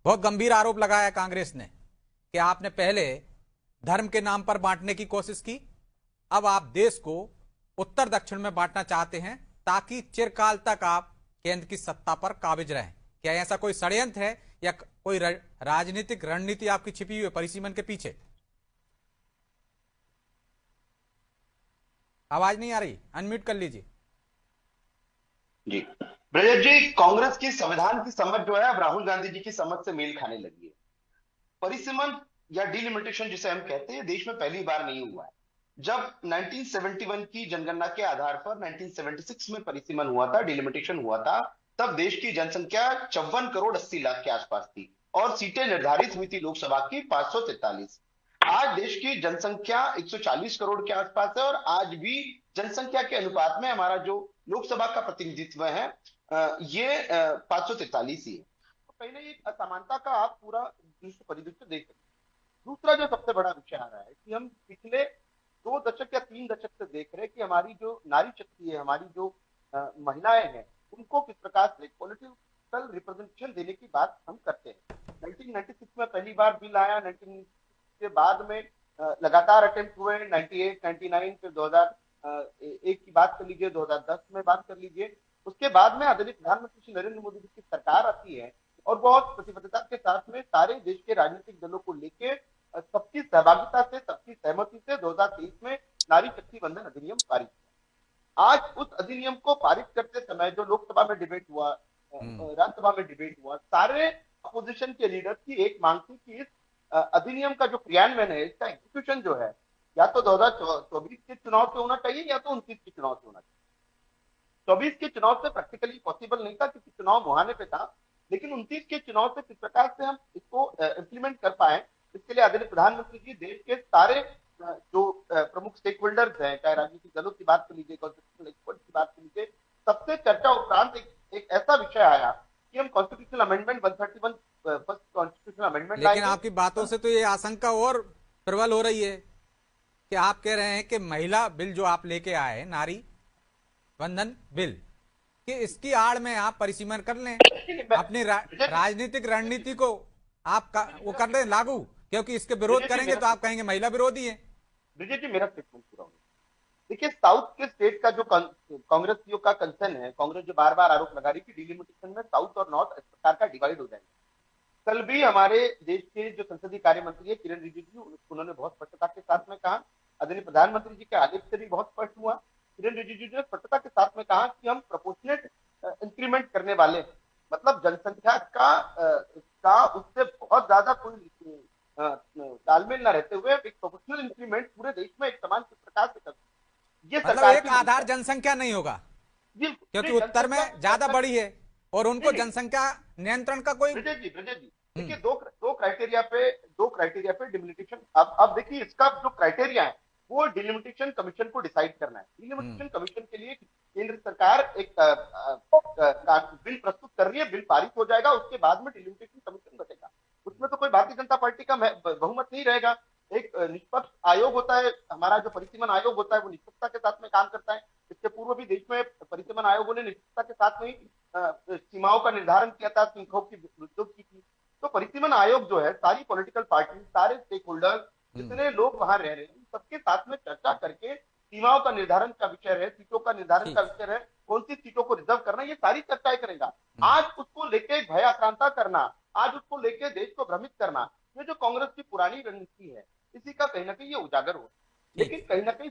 बहुत गंभीर आरोप लगाया कांग्रेस ने कि आपने पहले धर्म के नाम पर बांटने की कोशिश की, अब आप देश को उत्तर दक्षिण में बांटना चाहते हैं ताकि चिरकाल तक आप केंद्र की सत्ता पर काबिज रहें। क्या ऐसा कोई षड्यंत्र है या कोई राजनीतिक रणनीति आपकी छिपी हुई है परिसीमन के पीछे? आवाज नहीं आ रही, अनम्यूट कर लीजिए। जी। ब्रजेश जी, कांग्रेस की संविधान की समझ जो है अब राहुल गांधी जी की समझ से मेल खाने लगी है। परिसीमन या डिलिमिटेशन जिसे हम कहते हैं देश में पहली बार नहीं हुआ है। जब 1971 की जनगणना के आधार पर 1976 में परिसीमन हुआ था, डिलिमिटेशन हुआ था, तब देश की जनसंख्या 54 करोड़ 80 लाख के आसपास थी और सीटें निर्धारित हुई थी लोकसभा की 543। आज देश की जनसंख्या 140 करोड़ के आसपास है और आज भी जनसंख्या के अनुपात में हमारा जो लोकसभा का प्रतिनिधित्व है ये 543 ही है। तो कहीं ना एक असमानता का आप पूरा विश्व परिदृश्य देख सकते हैं। दूसरा जो सबसे बड़ा विषय आ रहा है कि हम पिछले 2 दशक या 3 दशक से देख रहे हैं कि हमारी जो नारी शक्ति है, हमारी जो महिलाएं हैं, उनको किस प्रकार से पॉलिटिकल रिप्रेजेंटेशन देने की बात हम करते हैं। 1996 में पहली बार बिल आया, 1996 के बाद में लगातार अटेम्प्ट हुए, 98, 99, फिर 2001 की बात कर लीजिए, 2010 में बात कर लीजिए। उसके बाद में आदरणीय प्रधानमंत्री श्री नरेंद्र मोदी जी की सरकार आती है और बहुत प्रतिबद्धता के साथ में सारे देश के राजनीतिक दलों को लेके सबकी सहभागिता से, सबकी सहमति से 2023 में नारी शक्ति वंदन अधिनियम पारित हुआ। आज उस अधिनियम को पारित करते समय जो लोकसभा में डिबेट हुआ, राज्यसभा में डिबेट हुआ, सारे अपोजिशन के लीडर की एक मांग थी कि इस अधिनियम का जो क्रियान्वयन है, इसका एग्जीक्यूशन जो है, या तो 2024 के चुनाव से होना चाहिए या तो 29 के चुनाव से होना चाहिए। 24 के चुनाव से प्रैक्टिकली पॉसिबल नहीं था क्योंकि चुनाव मुहाने पे था, लेकिन 29 के चुनाव से किस प्रकार से हम इसको इम्प्लीमेंट कर पाए, इसके लिए आदरणीय प्रधानमंत्री जी देश के सारे जो प्रमुख स्टेक होल्डर्स हैं, चाहे राजनीतिक दलों की बात कर लीजिए, कॉन्स्टिट्यूशनल एक्सपर्ट की बात कर लीजिए, सबसे चर्चा उपरांत एक ऐसा विषय आया कि हम constitutional amendment 131 first constitutional amendment लेकिन लाएंगे। आपकी बातों से तो ये आशंका और प्रबल हो रही है कि आप कह रहे हैं कि महिला बिल जो आप लेके आए, नारी वंदन बिल, कि इसकी आड़ में आप परिसीमन कर लें, अपनी राजनीतिक रणनीति को आप वो कर लें लागू, क्योंकि इसके विरोध करेंगे तो आप कहेंगे महिला विरोधी है। ब्रिजेश जी, मेरा स्टेटमेंट पूरा होगा। देखिए, साउथ के स्टेट का जो कांग्रेस का कंसर्न है, कांग्रेस जो बार बार आरोप लगा रही थी डिलिमिटेशन में साउथ और नॉर्थ इस प्रकार का डिवाइड हो जाएगा। कल भी हमारे देश के जो संसदीय कार्य मंत्री है किरण रिजिजू, उन्होंने बहुत स्पष्टता के साथ में कहा, आदरणीय प्रधानमंत्री जी के आदेश से भी बहुत स्पष्ट हुआ, किरण रिजिजू ने स्पष्टता के साथ में कहा कि हम प्रोपोर्शनेट इंक्रीमेंट करने वाले हैं। मतलब जनसंख्या का उससे बहुत ज्यादा कोई तालमेल न रहते हुए एक प्रोपोर्शनल इंक्रीमेंट पूरे देश में एक समान प्रकार से कर, ये मतलब सरकार एक की आधार जनसंख्या नहीं होगा, जी, क्योंकि उत्तर में ज्यादा बड़ी है और उनको जनसंख्या नियंत्रण का कोई। ब्रजेश जी, देखिए दो क्राइटेरिया पे डिलिमिटेशन। अब देखिए, इसका जो क्राइटेरिया है वो डिलिमिटेशन कमीशन को डिसाइड करना है। डिलिमिटेशन कमीशन के लिए केंद्र सरकार एक बिल प्रस्तुत कर रही है, बिल पारित हो जाएगा, उसके बाद में डिलिमिटेशन कमीशन बचेगा। उसमें तो कोई भारतीय जनता पार्टी का बहुमत नहीं रहेगा। एक निष्पक्ष आयोग होता है, हमारा जो परिसीमन आयोग होता है वो निष्पक्षता के साथ में काम करता है। इसके पूर्व भी देश में परिसीमन आयोगों ने निष्पक्षता के साथ में सीमाओं का निर्धारण किया था, सिंखों की वृद्धि की थी। तो परिसीमन आयोग जो है सारी पॉलिटिकल पार्टी, सारे स्टेक होल्डर, जितने लोग वहां रह रहे हैं, सबके साथ में चर्चा करके सीमाओं का निर्धारण का विषय है, सीटों का निर्धारण का विषय है, कौन सी सीटों को रिजर्व करना, ये सारी चर्चाएं करेगा। आज उसको लेके भय आक्रांता करना, आज उसको लेके देश को भ्रमित करना, ये जो कांग्रेस की पुरानी रणनीति है, इसी का कहीं ना कहीं ये उजागर हो। लेकिन कहीं ना कहीं